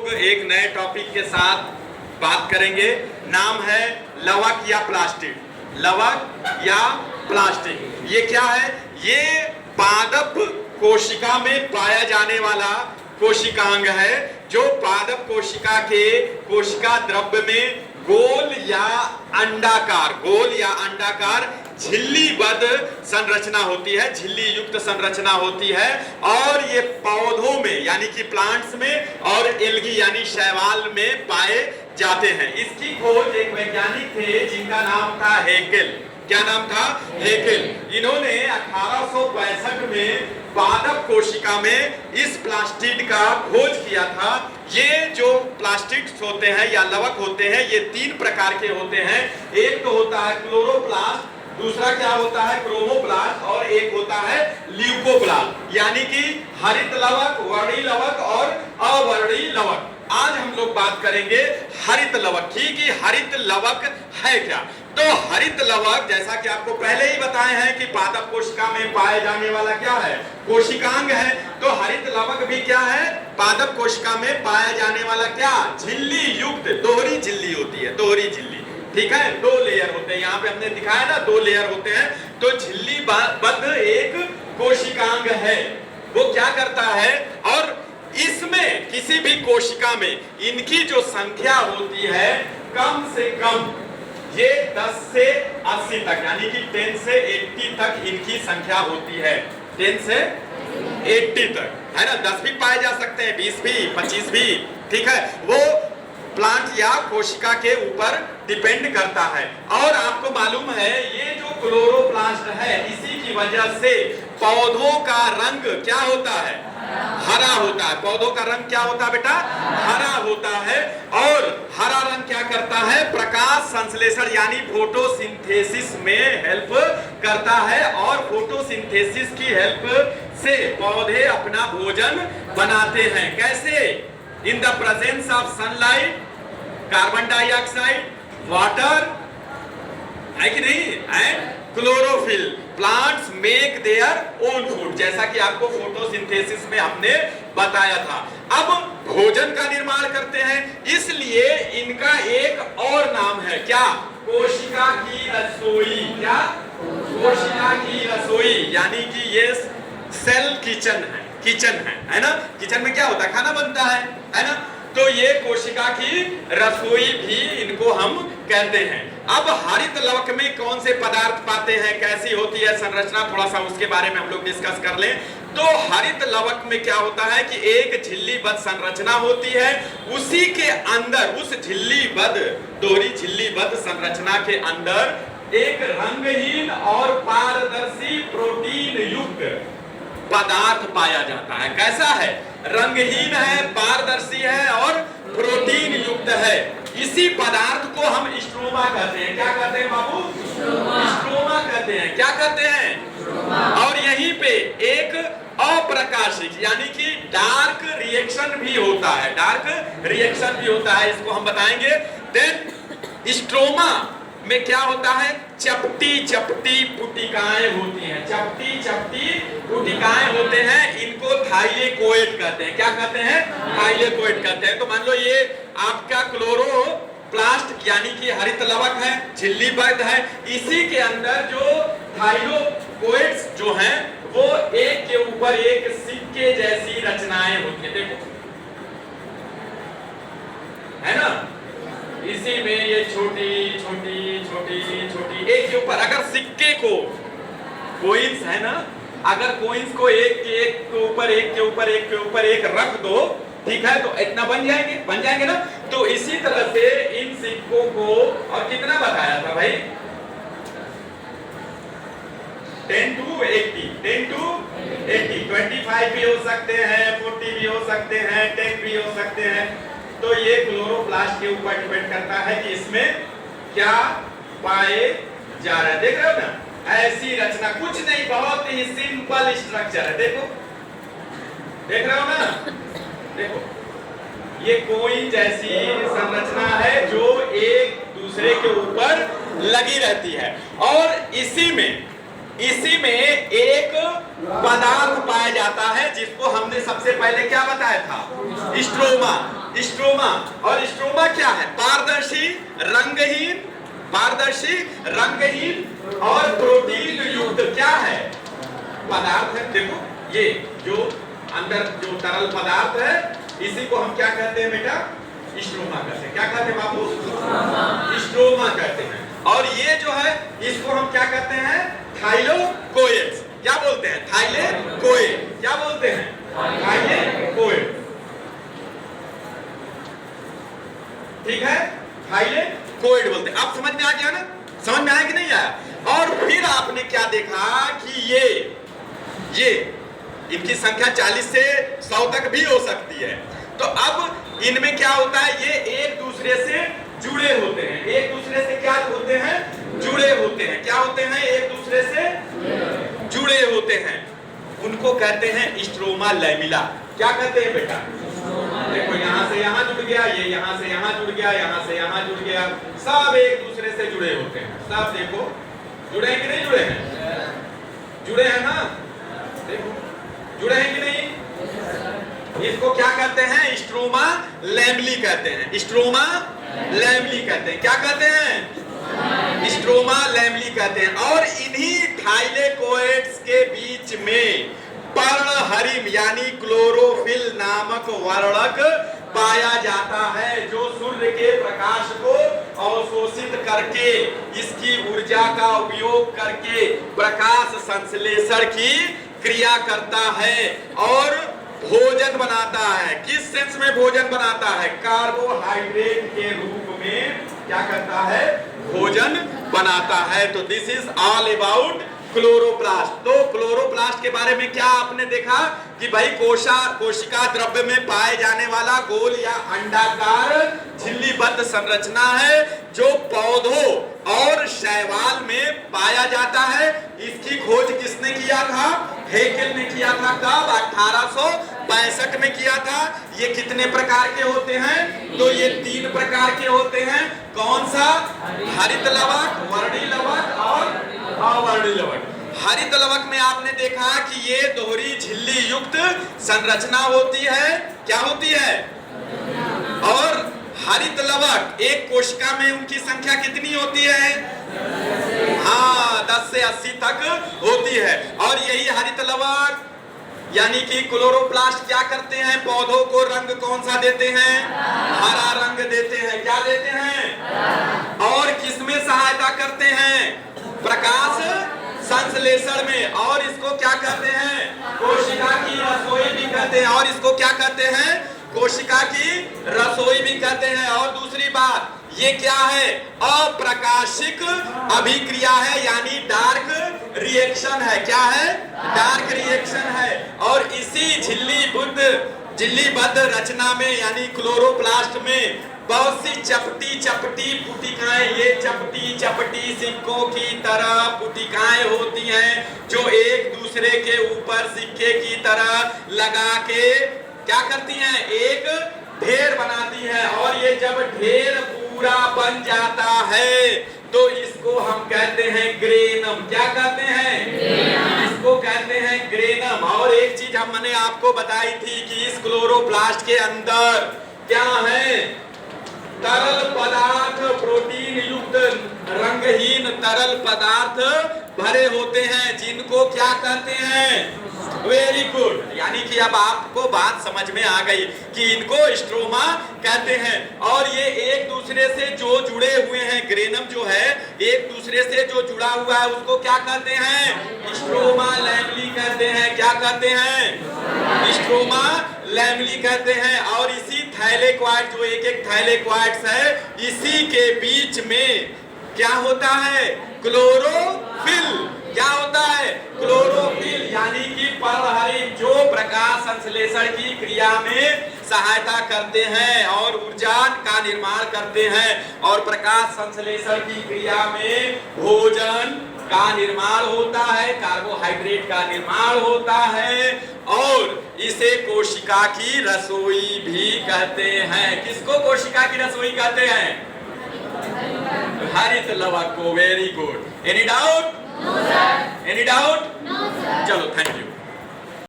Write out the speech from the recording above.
लोग एक नए टॉपिक के साथ बात करेंगे। नाम है लवक या प्लास्टिड। लवक या प्लास्टिड ये क्या है? ये पादप कोशिका में पाया जाने वाला कोशिकांग है जो पादप कोशिका के कोशिका द्रव्य में गोल या अंडाकार झिल्लीबद्ध संरचना होती है, झिल्ली युक्त संरचना होती है। और ये पौधों में यानी कि प्लांट्स में और एल्गी यानी शैवाल में पाए जाते हैं। इसकी खोज एक वैज्ञानिक थे जिनका नाम था हेकेल। क्या नाम था? हेकेल। इन्होंने 1865 में पादप कोशिका में इस प्लास्टिड का खोज किया था। ये जो प्लास्टिड्स होते हैं या लवक होते हैं ये 3 प्रकार के होते हैं। एक तो होता है क्लोरोप्लास्ट, दूसरा क्या होता है क्रोमोप्लास्ट, और एक होता है ल्यूकोप्लास्ट यानी कि हरित लवक, वर्णी लवक और अवर्णी लवक। आज हम लोग बात करेंगे हरित लवक की कि हरित लवक है क्या। तो हरित लवक जैसा कि आपको पहले ही बताए हैं कि पादप कोशिका में पाए जाने वाला क्या है? कोशिकांग है। तो हरित लवक भी क्या है? पादप कोशिका में पाया जाने वाला क्या? झिल्ली युक्त दोहरी झिल्ली होती है, दोहरी झिल्ली। ठीक है, 2 लेयर होते हैं। यहाँ पे हमने दिखाया ना 2 लेयर होते हैं। तो झिल्ली बद्ध एक कोशिकांग है। वो क्या करता है? और इसमें किसी भी कोशिका में इनकी जो संख्या होती है कम से कम ये 10 से 80 तक यानी कि 10 से 80 तक इनकी संख्या होती है। 10 से 80 तक है ना। 10 भी पाए जा सकते हैं, 20 भी, 25 भी। ठीक है, वो प्लांट या कोशिका के ऊपर डिपेंड करता है। और आपको मालूम है ये जो क्लोरोप्लास्ट है इसी की वजह से पौधों का रंग क्या होता है? हरा होता है। पौधों का रंग क्या होता है बेटा? हरा होता है। और हरा रंग क्या करता है? प्रकाश संश्लेषण यानी फोटोसिंथेसिस में हेल्प करता है। और फोटोसिंथेसिस की हेल्प से पौधे अपना भोजन बनाते हैं। कैसे? In the presence of sunlight, carbon dioxide, water है कि नहीं, and chlorophyll. Plants make their own food, जैसा कि आपको फोटोसिंथेसिस में हमने बताया था। अब भोजन का निर्माण करते हैं, इसलिए इनका एक और नाम है क्या? कोशिका की रसोई। क्या? कोशिका की रसोई यानी कि ये सेल किचन है ना। किचन में क्या होता है? खाना बनता है ना। तो ये कोशिका की रसोई भी इनको हम कहते हैं। अब हरित लवक में कौन से पदार्थ पाते हैं, कैसी होती है संरचना, थोड़ा सा उसके बारे में हम लोग डिस्कस कर लें। तो हरित लवक में क्या होता है कि एक झिल्लीबद्ध संरचना होती है। उसी के अंदर उस झिल्लीबद्ध दोहरी झिल्लीबद्ध संरचना के अंदर एक रंगहीन और पारदर्शी प्रोटीन युक्त पदार्थ पाया जाता है। कैसा है? रंगहीन है, पारदर्शी है और प्रोटीन युक्त है। इसी पदार्थ को हम स्ट्रोमा कहते हैं। क्या कहते हैं बाबू? स्ट्रोमा कहते हैं। क्या कहते हैं? और यहीं पे एक अप्रकाशित यानी कि डार्क रिएक्शन भी होता है। डार्क रिएक्शन भी होता है, इसको हम बताएंगे। देन स्ट्रोमा में क्या होता है? चपटी चपटी पुटिकाएं होती हैं। चपटी चपटी पुटिकाएं होते हैं। इनको थाइलेकोइड कहते हैं। क्या कहते हैं? थाइलेकोइड कहते हैं। तो मान लो ये आपका क्लोरोप्लास्ट यानी कि हरित लवक है, झिल्लीबद्ध है। इसी के अंदर जो थाइलेकोइड्स जो हैं वो एक के ऊपर एक सिक्के जैसी रचनाएं होती हैं। देखो है ना, इसी में ये छोटी छोटी छोटी छोटी एक के ऊपर अगर सिक्के को कोइंस है ना, अगर कोइंस को एक के ऊपर एक के ऊपर एक के ऊपर एक रख दो, ठीक है, तो इतना बन जाएंगे ना। तो इसी तरह से इन सिक्कों को, और कितना बताया था भाई? 10 to 80, 10 to 80, 25 भी हो सकते हैं, 40 भी हो सकते हैं, 10 भी हो सकते हैं। तो ये क्लोरोप्लास्ट के ऊपर डिपेंड करता है कि इसमें क्या पाए जा रहे हैं। देख रहे हो ना, ऐसी रचना, कुछ नहीं, बहुत ही सिंपल स्ट्रक्चर है। देखो, देख रहे हो ना, देखो ये कोइन जैसी संरचना है जो एक दूसरे के ऊपर लगी रहती है। और इसी में एक पदार्थ पाया जाता है जिसको हमने सबसे पहले क्या बताया था? स्ट्रोमा। स्ट्रोमा। और स्ट्रोमा क्या है? पारदर्शी, रंगहीन और प्रोटीन युक्त क्या है? पदार्थ है। देखो ये जो अंदर जो तरल पदार्थ है इसी को हम क्या कहते हैं बेटा? स्ट्रोमा कहते हैं। क्या कहते हैं बाबू? स्ट्रोमा कहते हैं। और ये जो है इसको हम क्या कहते हैं? थाइलेकोइड्स। क्या बोलते हैं? थाइलेकोइड। क्या बोलते हैं? थाइलेकोइड। ठीक है, थाइलेकोइड बोलते हैं। अब समझ में आ गया ना? समझ में आया कि नहीं आया? और फिर आपने क्या देखा कि ये इनकी संख्या 40 से 100 तक भी हो सकती है। तो अब इनमें क्या होता है? ये एक दूसरे से जुड़े होते हैं। एक दूसरे से क्या होते हैं? जुड़े होते हैं। क्या होते हैं? एक दूसरे से जुड़े होते हैं। उनको कहते हैं स्ट्रोमा लैमिला। क्या कहते हैं बेटा? देखो यहाँ से यहाँ जुड़ गया, ये यहाँ से यहाँ जुड़ गया, यहाँ से यहाँ जुड़ गया, सब एक दूसरे से जुड़े होते हैं। सब देखो जुड़े हैं कि नहीं जुड़े हैं? जुड़े हैं ना? देखो जुड़े हैं कि नहीं? इसको क्या कहते हैं? स्ट्रोमा लैमिली कहते हैं। स्ट्रोमा लैमिली कहते हैं। क्या कहते हैं? स्ट्रोमा लैमिली कहते हैं। और इन्हीं थाइलेकोइड्स के बीच में पर्णहरिम यानी क्लोरोफिल नामक वर्णक पाया जाता है, जो सूर्य के प्रकाश को अवशोषित करके इसकी ऊर्जा का उपयोग करके प्रकाश संश्लेषण की क्रिया करता है और भोजन बनाता है। किस सेंस में भोजन बनाता है? कार्बोहाइड्रेट के रूप में क्या करता है? भोजन बनाता है। तो this is all about chloroplast. तो क्लोरोप्लास्ट के बारे में क्या आपने देखा कि भाई कोशिका द्रव्य में पाए जाने वाला गोल या अंडाकार झिल्लीबद्ध संरचना है, जो पौधों और शैवाल में पाया जाता है। इसकी खोज किसने किया था? हेकेल ने किया था। कब? 1865 में किया था। ये कितने प्रकार के होते हैं? तो ये 3 प्रकार के होते हैं। कौन सा? हरित लवक, वर्णी लवक और अवर्णी लवक। हरित लवक में आपने देखा कि ये दोहरी झिल्ली युक्त संरचना होती है। क्या होती है? और हरित लवक एक कोशिका में उनकी संख्या कितनी होती है? हाँ, 10 से 80 तक होती है। और यही हरित लवक यानी कि क्लोरोप्लास्ट क्या करते हैं? पौधों को रंग कौन सा देते हैं? हरा रंग देते हैं। क्या देते हैं? और किसमें सहायता करते हैं? प्रकाश संश्लेषण में। और इसको क्या कहते हैं? कोशिका की रसोई भी कहते हैं। और इसको क्या कहते हैं? कोशिका की रसोई भी कहते हैं। और दूसरी बात, ये क्या है? अप्रकाशिक अभिक्रिया है, यानी डार्क रिएक्शन है। क्या है? डार्क रिएक्शन है। और इसी झिल्लीबद्ध रचना में यानी क्लोरोप्लास्ट में बहुत सी चपटी पुटिकाएं, ये चपटी सिक्कों की तरह पुटिकाएं होती हैं, जो एक दूसरे के ऊपर सिक्के की तरह लगा के क्या करती हैं? एक ढेर बनाती है। और ये जब ढेर पूरा बन जाता है तो इसको हम कहते हैं ग्रेनम। क्या कहते हैं? इसको कहते हैं ग्रेनम। और एक चीज हमने आपको बताई थी कि इस क्लोरोप्लास्ट के अंदर क्या है? तरल पदार्थ, प्रोटीन युक्त रंगहीन तरल पदार्थ भरे होते हैं, जिनको क्या कहते हैं? Very good. यानी कि अब आपको बात समझ में आ गई कि इनको स्ट्रोमा कहते हैं। और ये एक दूसरे से जो जुड़े हुए हैं, ग्रेनम जो है एक दूसरे से जो जुड़ा हुआ है उसको क्या कहते हैं? स्ट्रोमा लैमिली कहते हैं। क्या कहते हैं? स्ट्रोमा लैमिली कहते हैं। और इसी थैलेक्वाइड, जो एक थैलेक्वाइड्स है, इसी के बीच में क्या होता है? क्लोरोफिल। क्या होता है? क्लोरोफिल यानी कि पर्णहरिम, जो प्रकाश संश्लेषण की क्रिया में सहायता करते हैं और ऊर्जा का निर्माण करते हैं। और प्रकाश संश्लेषण की क्रिया में भोजन का निर्माण होता है, कार्बोहाइड्रेट का निर्माण होता है। और इसे कोशिका की रसोई भी कहते हैं। किसको कोशिका की रसोई कहते हैं? हरित लवक को। Very good. Any doubt? No sir. Any doubt? No sir. चलो, थैंक यू।